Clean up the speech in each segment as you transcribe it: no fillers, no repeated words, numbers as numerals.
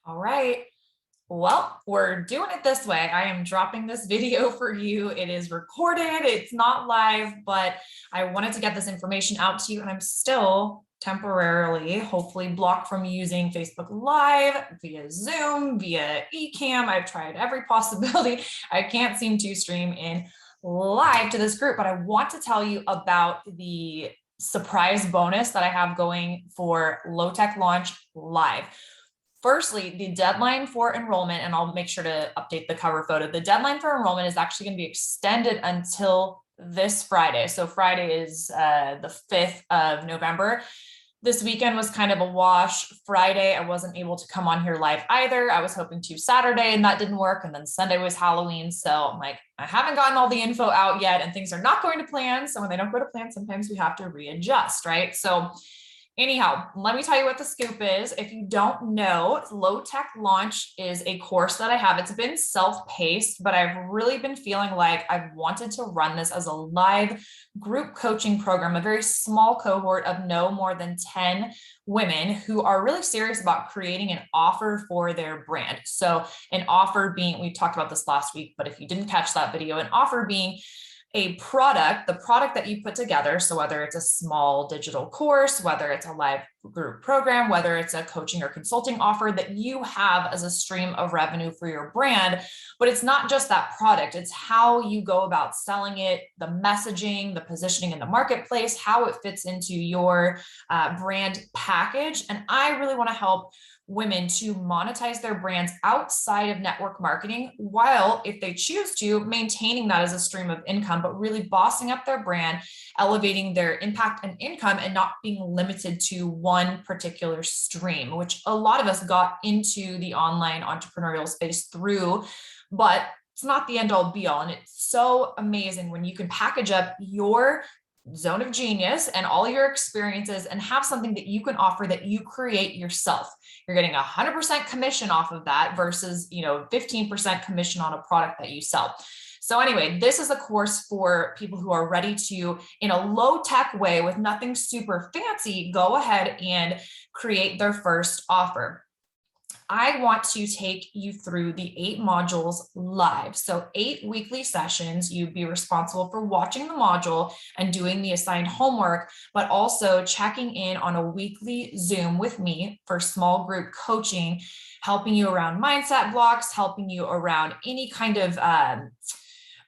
All right. Well, we're doing it this way. I am dropping this video for you. It is recorded, it's not live, but I wanted to get this information out to you, and I'm still temporarily, hopefully, blocked from using Facebook Live, via Zoom, via eCam. I've tried every possibility. I can't seem to stream in live to this group, but I want to tell you about the surprise bonus that I have going for Low Tech Launch Live. Firstly, the deadline for enrollment, and I'll make sure to update the cover photo. The deadline for enrollment is actually going to be extended until this Friday. So Friday is the 5th of November. This weekend was kind of a wash. Friday, I wasn't able to come on here live either. I was hoping to Saturday and that didn't work. And then Sunday was Halloween. So I'm like, I haven't gotten all the info out yet and things are not going to plan. So when they don't go to plan, sometimes we have to readjust, right? So anyhow, let me tell you what the scoop is. If you don't know, Low Tech Launch is a course that I have. It's been self-paced, but I've really been feeling like I've wanted to run this as a live group coaching program, a very small cohort of no more than 10 women who are really serious about creating an offer for their brand. So an offer being, we talked about this last week, but if you didn't catch that video, an offer being a product, the product that you put together. So whether it's a small digital course, whether it's a live group program, whether it's a coaching or consulting offer that you have as a stream of revenue for your brand, but it's not just that product, it's how you go about selling it, the messaging, the positioning in the marketplace, how it fits into your brand package. And I really want to help women to monetize their brands outside of network marketing, while, if they choose to, maintaining that as a stream of income, but really bossing up their brand, elevating their impact and income, and not being limited to one particular stream, which a lot of us got into the online entrepreneurial space through, but it's not the end all be all. And it's so amazing when you can package up your zone of genius and all your experiences and have something that you can offer that you create yourself. You're getting 100% commission off of that versus, 15% commission on a product that you sell. So anyway, this is a course for people who are ready to, in a low tech way with nothing super fancy, go ahead and create their first offer. I want to take you through the 8 modules live. So 8 weekly sessions. You'd be responsible for watching the module and doing the assigned homework, but also checking in on a weekly Zoom with me for small group coaching, helping you around mindset blocks, helping you around any kind of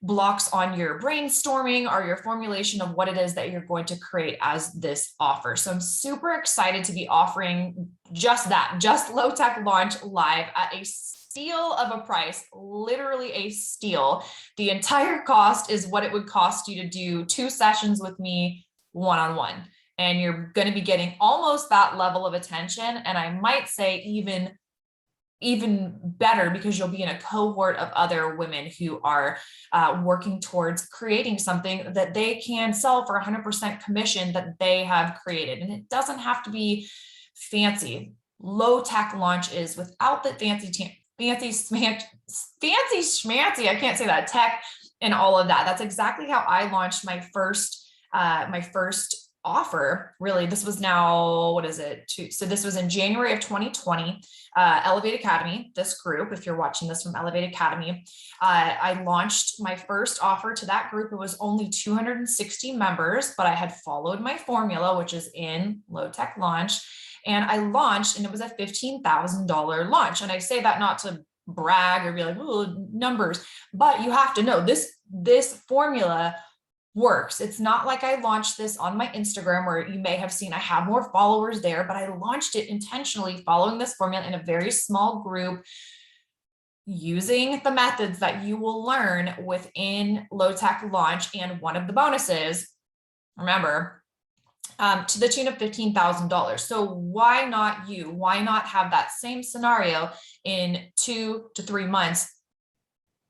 blocks on your brainstorming or your formulation of what it is that you're going to create as this offer. So I'm super excited to be offering just that, just Low Tech Launch live at a steal of a price, literally a steal. The entire cost is what it would cost you to do 2 sessions with me one-on-one. And you're going to be getting almost that level of attention. And I might say even better, because you'll be in a cohort of other women who are working towards creating something that they can sell for 100% commission that they have created. And it doesn't have to be fancy. Low Tech Launch is without the fancy schmancy, I can't say that, tech and all of that. That's exactly how I launched my first offer. Really, this was now, what is it? So this was in January of 2020. Elevate Academy, this group, if you're watching this from Elevate Academy, I launched my first offer to that group. It was only 260 members, but I had followed my formula, which is in Low Tech Launch, and I launched, and it was a $15,000 launch. And I say that not to brag or be like, ooh, numbers, but you have to know this formula works. It's not like I launched this on my Instagram, where you may have seen I have more followers there, but I launched it intentionally following this formula in a very small group, using the methods that you will learn within Low Tech Launch. And one of the bonuses, remember, to the tune of $15,000. So why not you? Why not have that same scenario in 2 to 3 months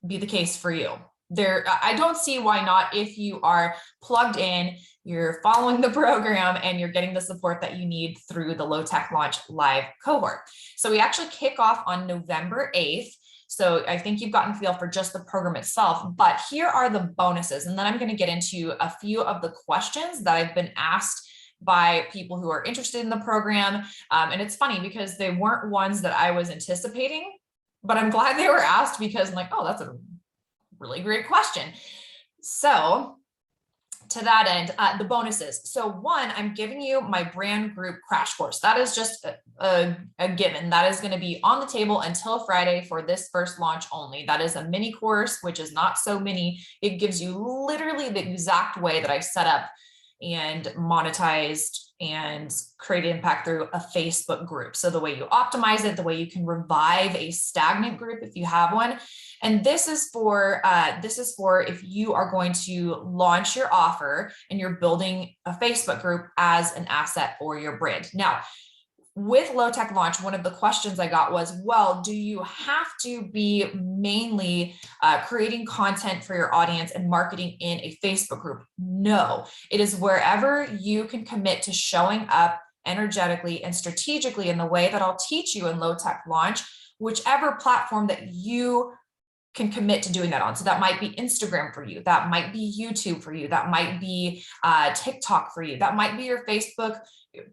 be the case for you? I don't see why not, if you are plugged in, you're following the program, and you're getting the support that you need through the Low Tech Launch live cohort. So we actually kick off on November 8th. So I think you've gotten a feel for just the program itself, but here are the bonuses. And then I'm going to get into a few of the questions that I've been asked by people who are interested in the program. And it's funny because they weren't ones that I was anticipating, but I'm glad they were asked because I'm like, oh, that's a really great question. So to that end, the bonuses. So one, I'm giving you my brand group crash course. That is just a given. That is going to be on the table until Friday for this first launch only. That is a mini course, which is not so mini. It gives you literally the exact way that I set up and monetized and create impact through a Facebook group. So the way you optimize it, the way you can revive a stagnant group if you have one. And this is for if you are going to launch your offer and you're building a Facebook group as an asset for your brand. Now, with Low Tech Launch, one of the questions I got was, well, do you have to be mainly creating content for your audience and marketing in a Facebook group? No, it is wherever you can commit to showing up energetically and strategically in the way that I'll teach you in Low Tech Launch, whichever platform that you can commit to doing that on. So that might be Instagram for you. That might be YouTube for you. That might be TikTok for you. That might be your Facebook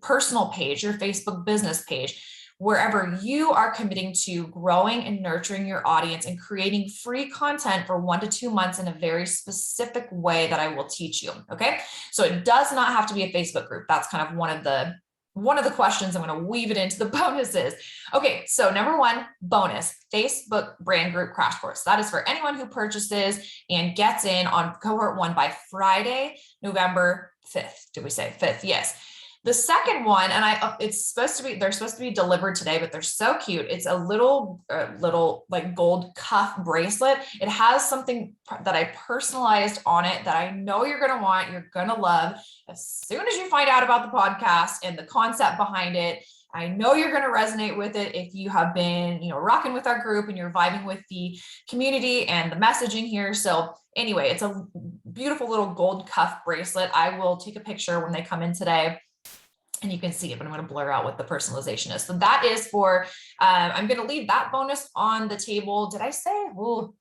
personal page, your Facebook business page, wherever you are committing to growing and nurturing your audience and creating free content for 1 to 2 months in a very specific way that I will teach you. Okay. So it does not have to be a Facebook group. That's kind of one of the questions. I'm going to weave it into the bonuses. Okay, so number one, bonus, Facebook brand group crash course. That is for anyone who purchases and gets in on cohort 1 by Friday, November 5th. Did we say 5th? Yes. The second one, and they're supposed to be delivered today, but they're so cute. It's a little like gold cuff bracelet. It has something that I personalized on it that I know you're going to want, you're going to love. As soon as you find out about the podcast and the concept behind it, I know you're going to resonate with it if you have been, rocking with our group and you're vibing with the community and the messaging here. So anyway, it's a beautiful little gold cuff bracelet. I will take a picture when they come in today and you can see it, but I'm going to blur out what the personalization is. So that is for, I'm going to leave that bonus on the table. Did I say, ooh,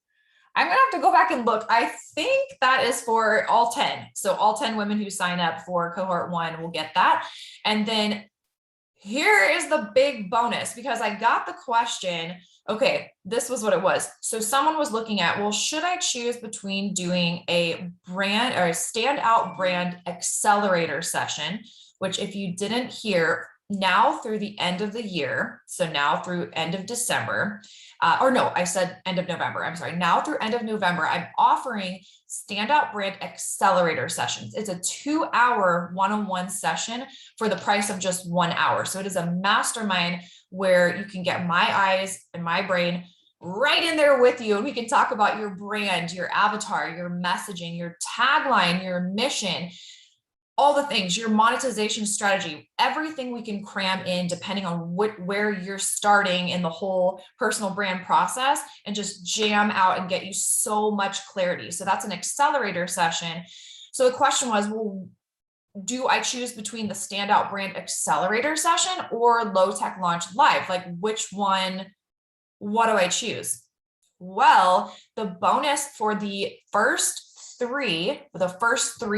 I'm going to have to go back and look. I think that is for all 10. So all 10 women who sign up for cohort 1 will get that. And then here is the big bonus, because I got the question, okay, this was what it was. So someone was looking at, well, should I choose between doing a brand or a standout brand accelerator session, which if you didn't hear, now through the end of the year, so now through end of December, I said end of November. I'm sorry. Now through end of November, I'm offering standout brand accelerator sessions. It's a 2-hour one-on-one session for the price of just 1 hour. So it is a mastermind where you can get my eyes and my brain right in there with you. And we can talk about your brand, your avatar, your messaging, your tagline, your mission, all the things, your monetization strategy, everything we can cram in depending on where you're starting in the whole personal brand process, and just jam out and get you so much clarity. So that's an accelerator session. So the question was, well, do I choose between the standout brand accelerator session or Low Tech Launch Live? Like which one, what do I choose? Well, the bonus for the first three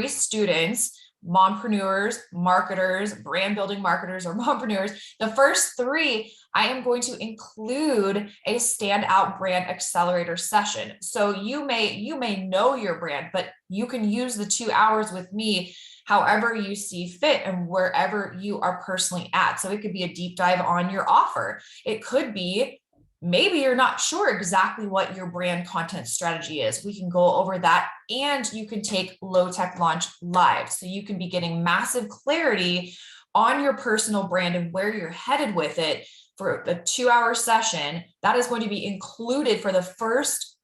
students, mompreneurs, marketers, brand building marketers, or mompreneurs, the first 3, I am going to include a standout brand accelerator session. So you may know your brand, but you can use the 2 hours with me however you see fit and wherever you are personally at. So it could be a deep dive on your offer. It could be, maybe you're not sure exactly what your brand content strategy is. We can go over that, and you can take Low Tech Launch Live. So you can be getting massive clarity on your personal brand and where you're headed with it for a 2-hour session. That is going to be included for the first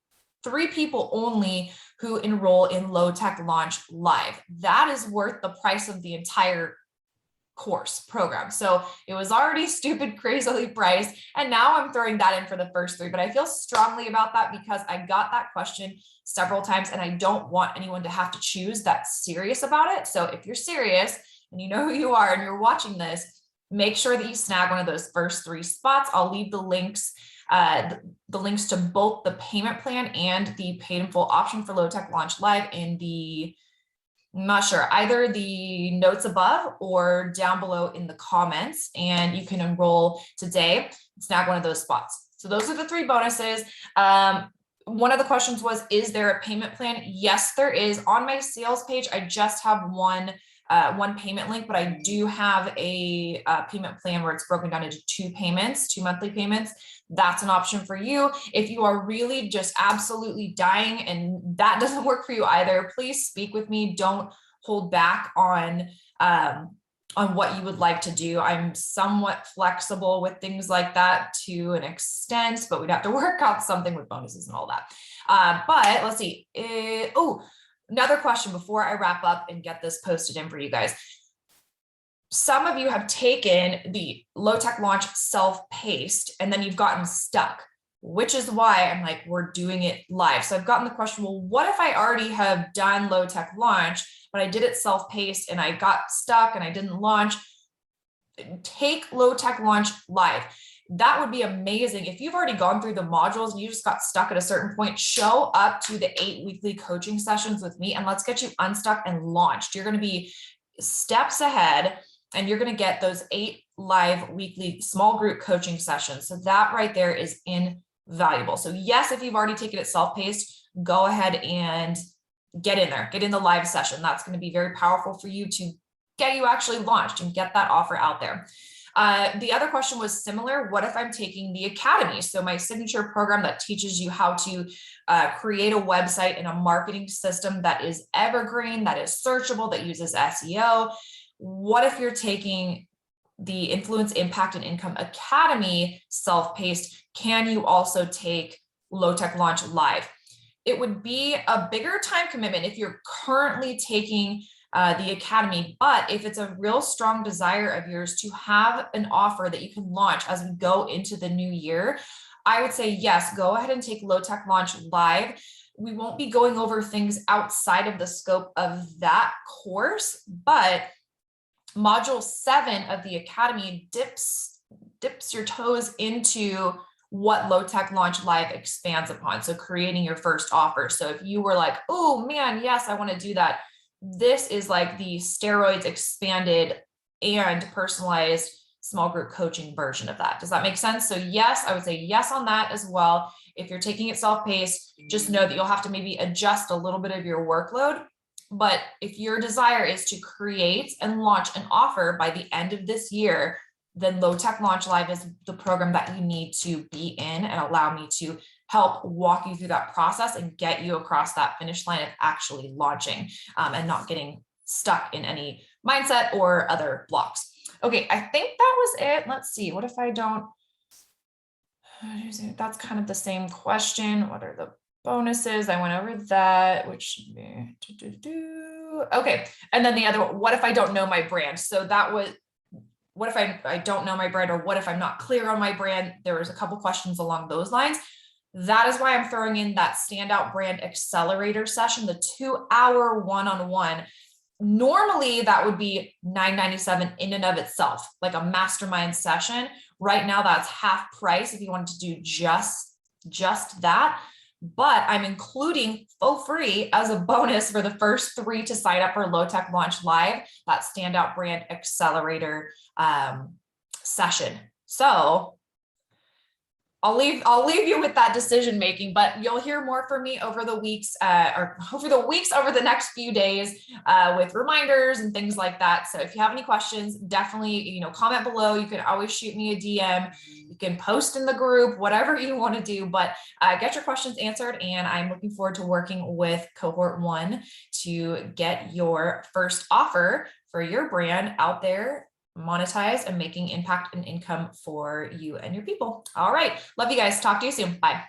3 people only who enroll in Low Tech Launch Live. That is worth the price of the entire course program. So it was already stupid, crazily priced. And now I'm throwing that in for the first 3, but I feel strongly about that because I got that question several times and I don't want anyone to have to choose that's serious about it. So if you're serious and you know who you are and you're watching this, make sure that you snag one of those first 3 spots. I'll leave the links to both the payment plan and the paid in full option for Low Tech Launch Live in the I'm not sure, either the notes above or down below in the comments, and you can enroll today, snag one of those spots. So those are the 3 bonuses. One of the questions was, is there a payment plan? Yes, there is. On my sales page, I just have one payment link, but I do have a payment plan where it's broken down into 2 payments, 2 monthly payments. That's an option for you. If you are really just absolutely dying and that doesn't work for you either, please speak with me. Don't hold back on what you would like to do. I'm somewhat flexible with things like that to an extent, but we'd have to work out something with bonuses and all that. But let's see. Another question before I wrap up and get this posted in for you guys. Some of you have taken the low tech launch self-paced and then you've gotten stuck, which is why I'm like, we're doing it live. So I've gotten the question, well, what if I already have done low tech launch, but I did it self-paced and I got stuck and I didn't launch? Take low tech launch live. That would be amazing. If you've already gone through the modules and you just got stuck at a certain point, show up to the 8 weekly coaching sessions with me and let's get you unstuck and launched. You're going to be steps ahead and you're going to get those 8 live weekly small group coaching sessions. So that right there is invaluable. So yes, if you've already taken it self-paced, go ahead and get in there, get in the live session. That's going to be very powerful for you to get you actually launched and get that offer out there. The other question was similar. What if I'm taking the academy? So my signature program that teaches you how to create a website and a marketing system that is evergreen, that is searchable, that uses SEO. What if you're taking the Influence, Impact, and Income Academy self-paced? Can you also take low tech launch live? It would be a bigger time commitment if you're currently taking the academy, but if it's a real strong desire of yours to have an offer that you can launch as we go into the new year, I would say yes, go ahead and take low tech launch live. We won't be going over things outside of the scope of that course, but module 7 of the academy dips your toes into what low tech launch live expands upon. So creating your first offer. So if you were like, oh man, yes, I want to do that. This is like the steroids expanded and personalized small group coaching version of that. Does that make sense? So yes, I would say yes on that as well. If you're taking it self-paced, just know that you'll have to maybe adjust a little bit of your workload. But if your desire is to create and launch an offer by the end of this year, then Low Tech Launch Live is the program that you need to be in and allow me to help walk you through that process and get you across that finish line of actually launching and not getting stuck in any mindset or other blocks. Okay, I think that was it. Let's see. What if I don't? That's kind of the same question. What are the bonuses? I went over that, which should be okay. And then the other one, what if I don't know my brand? So that was, what if I don't know my brand, or what if I'm not clear on my brand? There was a couple questions along those lines. That is why I'm throwing in that Standout Brand Accelerator session, the 2-hour one-on-one. Normally that would be $9.97 in and of itself, like a mastermind session. Right now that's half price if you wanted to do just that. But I'm including for free as a bonus for the first 3 to sign up for Low Tech Launch Live, that Standout Brand Accelerator session. So I'll leave you with that decision making, but you'll hear more from me over the weeks, over the next few days with reminders and things like that. So if you have any questions, definitely, comment below. You can always shoot me a DM. You can post in the group, whatever you want to do, but get your questions answered. And I'm looking forward to working with cohort 1 to get your first offer for your brand out there, monetize and making impact and income for you and your people. All right. Love you guys. Talk to you soon. Bye.